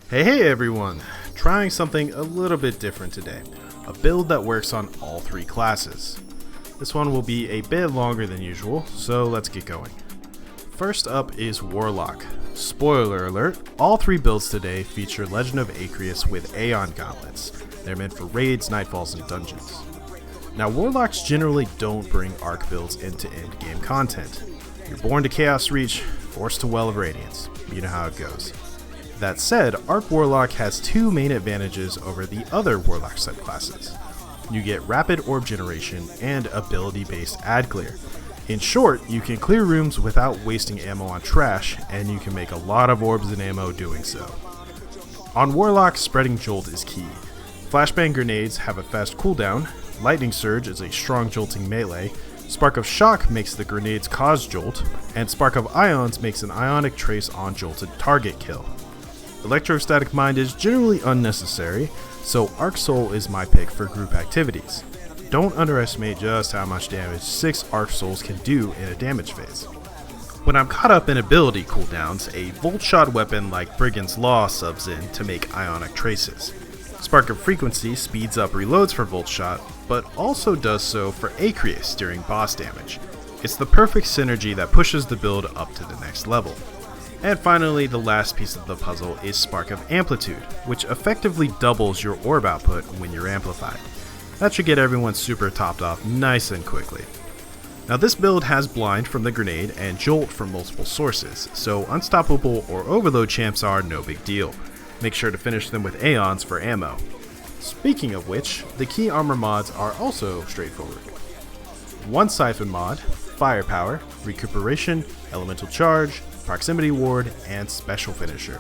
Hey everyone! Trying something a little bit different today. A build that works on all three classes. This one will be a bit longer than usual, so let's get going. First up is Warlock. Spoiler alert, all three builds today feature Legend of Acreus with Aeon Gauntlets. They're meant for raids, nightfalls, and dungeons. Now Warlocks generally don't bring arc builds into endgame content. You're born to Chaos Reach, forced to Well of Radiance. You know how it goes. That said, Arc Warlock has two main advantages over the other Warlock subclasses. You get rapid orb generation and ability-based ad clear. In short, you can clear rooms without wasting ammo on trash, and you can make a lot of orbs and ammo doing so. On Warlock, spreading Jolt is key. Flashbang grenades have a fast cooldown, Lightning Surge is a strong jolting melee, Spark of Shock makes the grenades cause jolt, and Spark of Ions makes an ionic trace on jolted target kill. Electrostatic Mind is generally unnecessary, so Arc Soul is my pick for group activities. Don't underestimate just how much damage 6 Arc Souls can do in a damage phase. When I'm caught up in ability cooldowns, a Volt Shot weapon like Brigand's Law subs in to make ionic traces. Spark of Frequency speeds up reloads for Volt Shot, but also does so for Acreus during boss damage. It's the perfect synergy that pushes the build up to the next level. And finally, the last piece of the puzzle is Spark of Amplitude, which effectively doubles your orb output when you're amplified. That should get everyone super topped off nice and quickly. Now this build has Blind from the grenade and Jolt from multiple sources, so Unstoppable or Overload champs are no big deal. Make sure to finish them with Aeons for ammo. Speaking of which, the key armor mods are also straightforward. One Siphon mod, Firepower, Recuperation, Elemental Charge, Proximity Ward, and Special Finisher.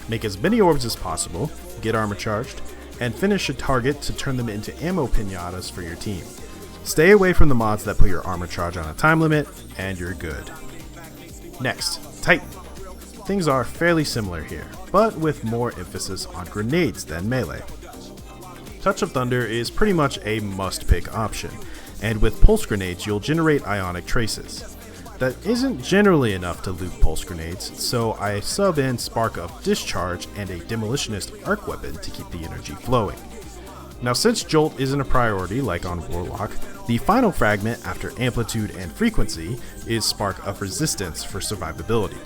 Make as many orbs as possible, get armor charged, and finish a target to turn them into ammo pinatas for your team. Stay away from the mods that put your armor charge on a time limit, and you're good. Next, Titan. Things are fairly similar here, but with more emphasis on grenades than melee. Touch of Thunder is pretty much a must-pick option, and with pulse grenades you'll generate ionic traces. That isn't generally enough to loot pulse grenades, so I sub in Spark of Discharge and a Demolitionist arc weapon to keep the energy flowing. Now since Jolt isn't a priority like on Warlock, the final fragment after Amplitude and Frequency is Spark of Resistance for survivability.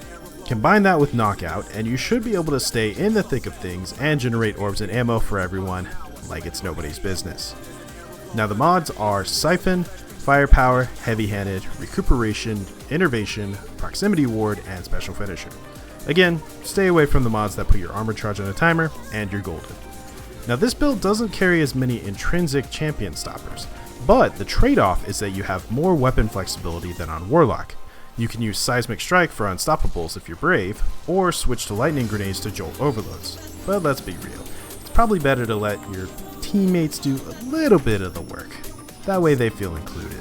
Combine that with Knockout and you should be able to stay in the thick of things and generate orbs and ammo for everyone like it's nobody's business. Now the mods are Siphon, Firepower, Heavy-Handed, Recuperation, Innervation, Proximity Ward, and Special Finisher. Again, stay away from the mods that put your armor charge on a timer, and you're golden. Now this build doesn't carry as many intrinsic champion stoppers, but the trade-off is that you have more weapon flexibility than on Warlock. You can use Seismic Strike for Unstoppables if you're brave, or switch to Lightning Grenades to Jolt Overloads. But let's be real, it's probably better to let your teammates do a little bit of the work. That way they feel included.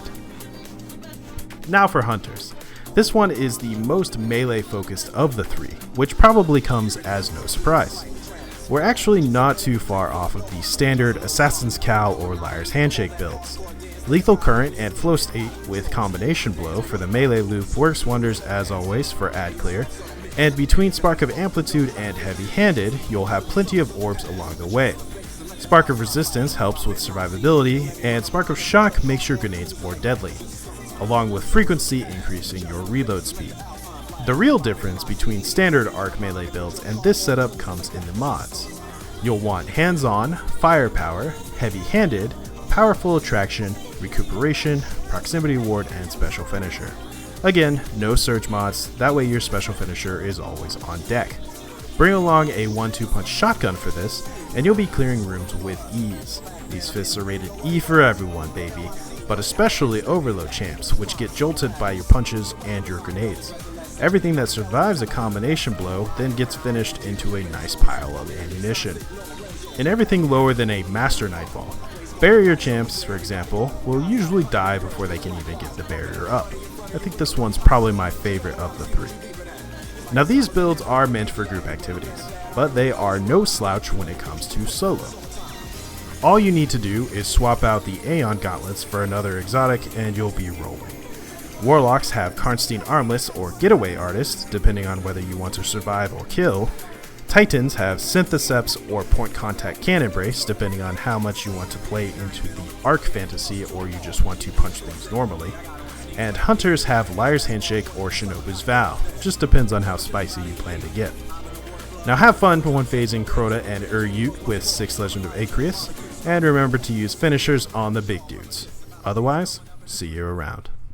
Now for Hunters. This one is the most melee focused of the three, which probably comes as no surprise. We're actually not too far off of the standard Assassin's Cowl or Liar's Handshake builds. Lethal Current and Flow State with Combination Blow for the melee loop works wonders as always for ad clear, and between Spark of Amplitude and Heavy Handed, you'll have plenty of orbs along the way. Spark of Resistance helps with survivability, and Spark of Shock makes your grenades more deadly, along with Frequency increasing your reload speed. The real difference between standard arc melee builds and this setup comes in the mods. You'll want Hands-On, Firepower, Heavy-Handed, Powerful Attraction, Recuperation, Proximity Ward, and Special Finisher. Again, no surge mods, that way your Special Finisher is always on deck. Bring along a 1-2 punch shotgun for this, and you'll be clearing rooms with ease. These fists are rated E for everyone, baby, but especially Overload champs, which get jolted by your punches and your grenades. Everything that survives a combination blow then gets finished into a nice pile of ammunition. And everything lower than a Master Nightfall. Barrier champs, for example, will usually die before they can even get the barrier up. I think this one's probably my favorite of the three. Now these builds are meant for group activities, but they are no slouch when it comes to solo. All you need to do is swap out the Aeon Gauntlets for another exotic and you'll be rolling. Warlocks have Karnstein Armless or Getaway Artist, depending on whether you want to survive or kill. Titans have Syntheseps or Point Contact Cannon Brace, depending on how much you want to play into the Arc Fantasy or you just want to punch things normally. And Hunters have Liar's Handshake or Shinobu's Vow, just depends on how spicy you plan to get. Now have fun one phasing Crota and Uryute with 6 Legend of Acreus, and remember to use finishers on the big dudes. Otherwise, see you around.